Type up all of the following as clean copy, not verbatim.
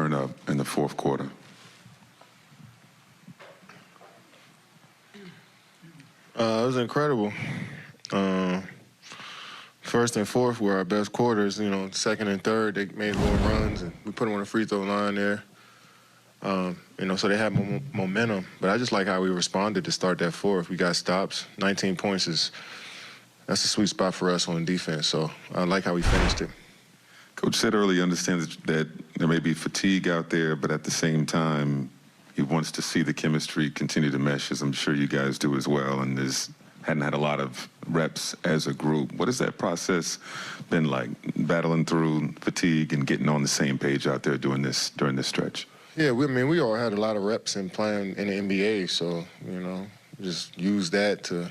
turn up in the fourth quarter? It was incredible. First and fourth were our best quarters. You know, second and third, they made little runs, and we put them on the free throw line there. You know, so they had momentum. But I just like how we responded to start that fourth. We got stops. 19 points that's a sweet spot for us on defense. So I like how we finished it. Coach said earlier he understands that there may be fatigue out there, but at the same time, he wants to see the chemistry continue to mesh, as I'm sure you guys do as well, and hadn't had a lot of reps as a group. What has that process been like, battling through fatigue and getting on the same page out there during this stretch? Yeah, we all had a lot of reps in playing in the NBA, so, you know, just use that to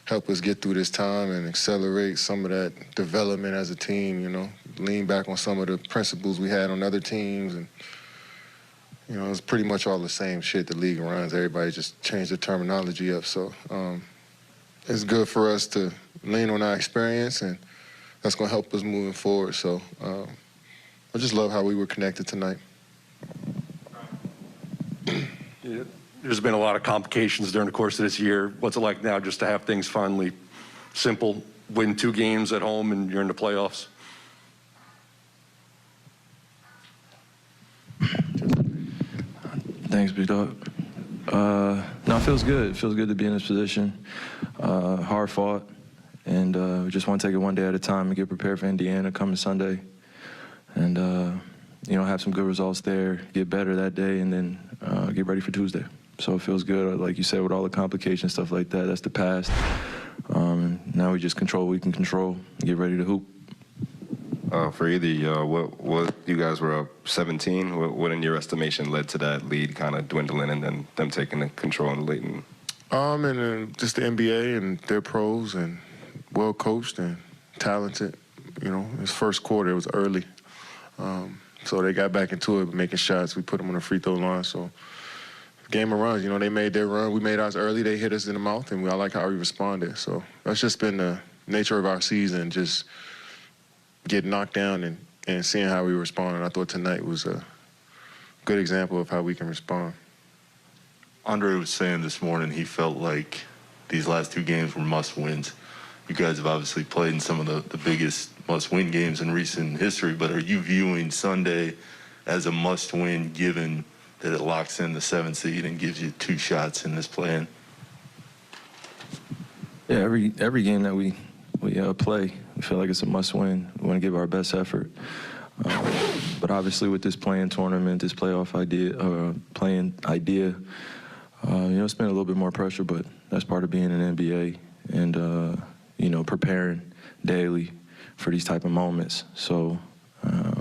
help us get through this time and accelerate some of that development as a team, you know, lean back on some of the principles we had on other teams. And, you know, it's pretty much all the same shit the league runs. Everybody just changed the terminology up. So it's good for us to lean on our experience, and that's going to help us moving forward. So I just love how we were connected tonight. Yeah, there's been a lot of complications during the course of this year. What's it like now just to have things finally simple, win 2 games at home, and you're in the playoffs? Thanks, big dog. No, it feels good. It feels good to be in this position. Hard fought, and we just want to take it one day at a time and get prepared for Indiana coming Sunday. And, you know, have some good results there, get better that day, and then get ready for Tuesday. So it feels good. Like you said, with all the complications, stuff like that, that's the past. Now we just control what we can control and get ready to hoop. For either what you guys were up 17. What in your estimation led to that lead kind of dwindling and then them taking the control in the late? And just the NBA, and they're pros and well coached and talented. You know, his first quarter, it was early. So they got back into it, making shots. We put them on the free throw line. So game of runs, you know, they made their run. We made ours early. They hit us in the mouth, and I like how we responded. So that's just been the nature of our season, just getting knocked down and seeing how we respond. And I thought tonight was a good example of how we can respond. Andre was saying this morning he felt like these last 2 games were must-wins. You guys have obviously played in some of the biggest must-win games in recent history, but are you viewing Sunday as a must-win given that it locks in the 7th seed and gives you 2 shots in this play-in? Yeah, every game that we play, we feel like it's a must-win. We want to give our best effort. But obviously with this playing tournament, this playoff playing idea, you know, it's been a little bit more pressure, but that's part of being in the NBA and, you know, preparing daily for these type of moments. So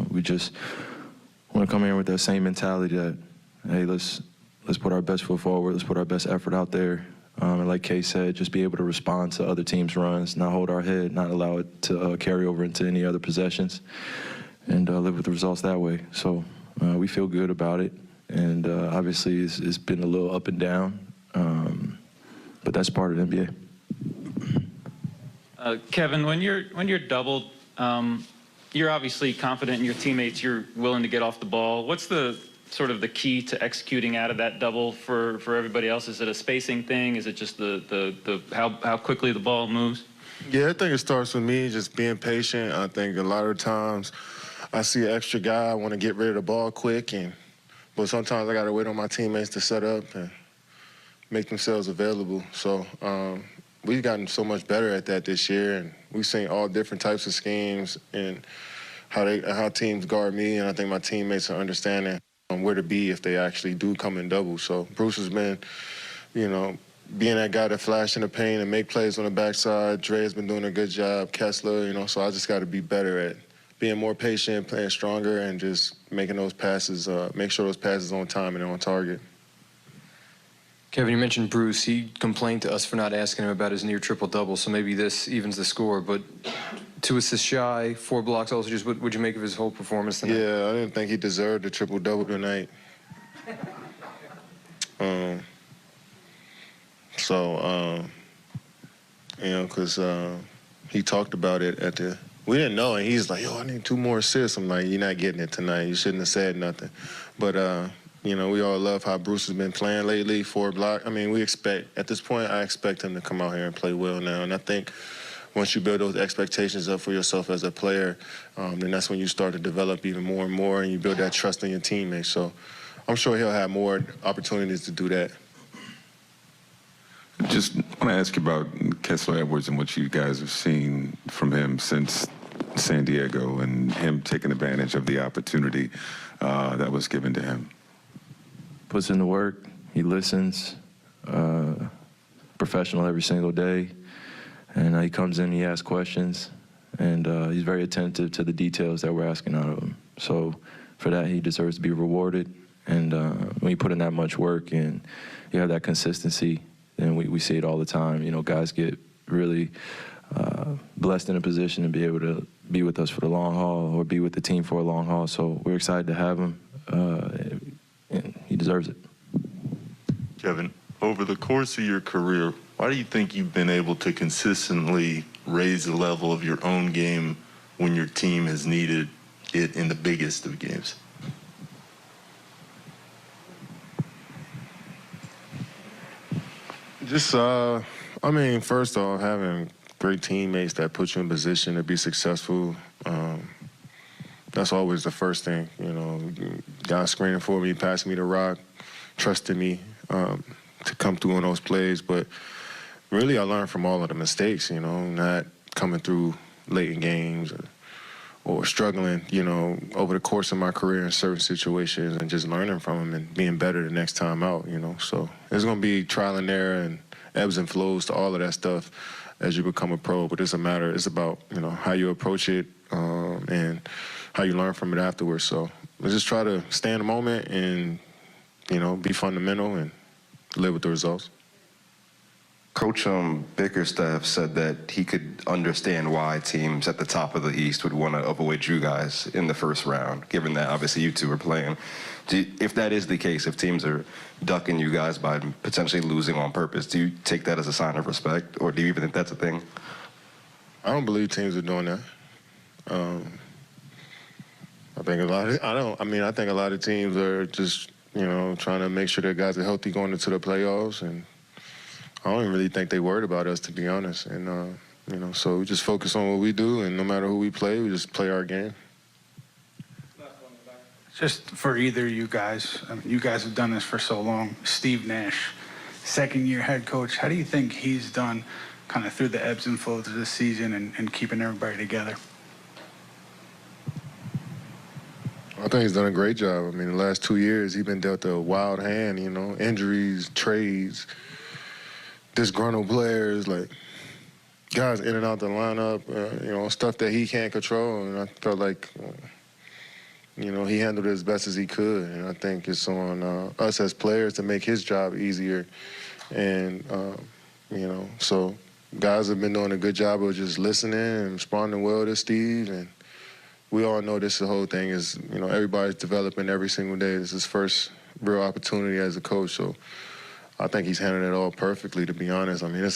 we just want to come in with that same mentality that, hey, let's put our best foot forward, let's put our best effort out there. And like Kay said, just be able to respond to other teams' runs, not hold our head, not allow it to carry over into any other possessions, and live with the results that way. So we feel good about it, and obviously it's been a little up and down, but that's part of the NBA. Kevin, when you're doubled, you're obviously confident in your teammates. You're willing to get off the ball. What's the sort of the key to executing out of that double for everybody else? Is it a spacing thing? Is it just how quickly the ball moves? Yeah, I think it starts with me just being patient. I think a lot of times I see an extra guy, I want to get rid of the ball quick, but sometimes I got to wait on my teammates to set up and make themselves available. So we've gotten so much better at that this year, and we've seen all different types of schemes and how teams guard me, and I think my teammates are understanding where to be if they actually do come in double. So Bruce has been, you know, being that guy that flash in the paint and make plays on the backside. Dre has been doing a good job. Kessler, you know, so I just got to be better at being more patient, playing stronger, and just making those passes, make sure those passes on time and on target. Kevin, you mentioned Bruce. He complained to us for not asking him about his near triple-double, so maybe this evens the score. But 2 assists shy, 4 blocks also. Just what would you make of his whole performance tonight? Yeah, I didn't think he deserved a triple-double tonight. You know, because he talked about it at the we didn't know, and he's like, yo, I need 2 more assists. I'm like, you're not getting it tonight. You shouldn't have said nothing. But, you know, we all love how Bruce has been playing lately, 4 block. I mean, at this point, I expect him to come out here and play well now. And I think once you build those expectations up for yourself as a player, then that's when you start to develop even more and more, and you build that trust in your teammates. So I'm sure he'll have more opportunities to do that. Just want to ask you about Kessler Edwards and what you guys have seen from him since San Diego and him taking advantage of the opportunity that was given to him. Puts in the work. He listens. Professional every single day. And he comes in, he asks questions, and he's very attentive to the details that we're asking out of him. So for that, he deserves to be rewarded. And when you put in that much work and you have that consistency, and we see it all the time. You know, guys get really blessed in a position to be able to be with us for the long haul or be with the team for a long haul. So we're excited to have him, and he deserves it. Kevin, over the course of your career, why do you think you've been able to consistently raise the level of your own game when your team has needed it in the biggest of games? Just, I mean, first off, having great teammates that put you in position to be successful, that's always the first thing. You know, guys screening for me, passing me the rock, trusting me to come through on those plays. But really, I learned from all of the mistakes, you know, not coming through late in games or struggling, you know, over the course of my career in certain situations and just learning from them and being better the next time out, you know. So there's going to be trial and error and ebbs and flows to all of that stuff as you become a pro. But it's about, you know, how you approach it and how you learn from it afterwards. So let's just try to stay in the moment and, you know, be fundamental and live with the results. Coach Bickerstaff said that he could understand why teams at the top of the East would want to avoid you guys in the first round, given that obviously you two are playing. If that is the case, if teams are ducking you guys by potentially losing on purpose, do you take that as a sign of respect, or do you even think that's a thing? I don't believe teams are doing that. I think a lot of teams are just, you know, trying to make sure their guys are healthy going into the playoffs, and I don't even really think they worried about us, to be honest. And, you know, so we just focus on what we do, and no matter who we play, we just play our game. Just for either of you guys, I mean, you guys have done this for so long. Steve Nash, second-year head coach. How do you think he's done kind of through the ebbs and flows of this season and keeping everybody together? I think he's done a great job. I mean, the last 2 years, he's been dealt a wild hand, you know, injuries, trades, disgruntled players, like guys in and out the lineup, you know, stuff that he can't control. And I felt like, you know, he handled it as best as he could. And I think it's on us as players to make his job easier. And, you know, so guys have been doing a good job of just listening and responding well to Steve. And we all know the whole thing is, you know, everybody's developing every single day. This is his first real opportunity as a coach. So I think he's handled it all perfectly, to be honest. I mean, it's